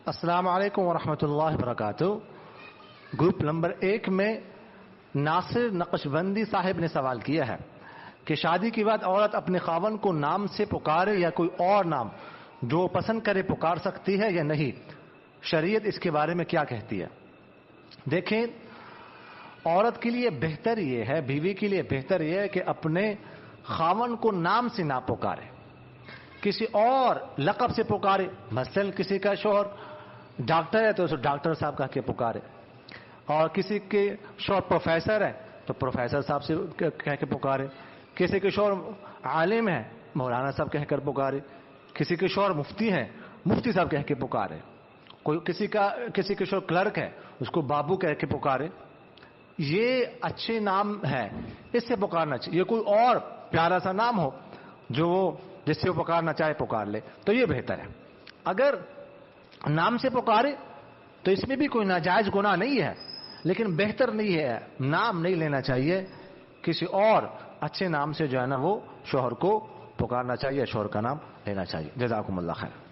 अस्सलाम वालेकुम वरहमतुल्लाहि वबरकातु। ग्रुप नंबर 1 में नासिर नक्शबंदी साहिब ने सवाल किया है कि शादी के बाद औरत अपने खावन को नाम से पुकारे या कोई और नाम जो पसंद करे पुकार सकती है या नहीं, शरीयत इसके बारे में क्या कहती है। देखें, औरत के लिए बेहतर ये है, बीवी के लिए बेहतर ये है कि अपने खावन को नाम से ना पुकारे, किसी और लक़ब से पुकारे। मसलन किसी का शौहर डॉक्टर है तो उसे डॉक्टर साहब कह के पुकारे, और किसी के शौहर प्रोफेसर है तो प्रोफेसर साहब से कह के पुकारे, किसी के शौहर आलिम है मौलाना साहब कहकर पुकारे, किसी के शौहर मुफ्ती है मुफ्ती साहब कह के पुकारे, कोई किसी के शौहर क्लर्क है उसको बाबू कह के पुकारे। ये अच्छे नाम है, इससे पुकारना चाहिए। ये कोई और प्यारा सा नाम हो जो वो जिससे वो पुकारना चाहे पुकार ले तो ये बेहतर है। अगर नाम से पुकारे तो इसमें भी कोई नाजायज गुनाह नहीं है, लेकिन बेहतर नहीं है, नाम नहीं लेना चाहिए, किसी और अच्छे नाम से जो है ना वो शौहर को पुकारना चाहिए, शौहर का नाम लेना चाहिए। जज़ाकुमुल्लाह खैर।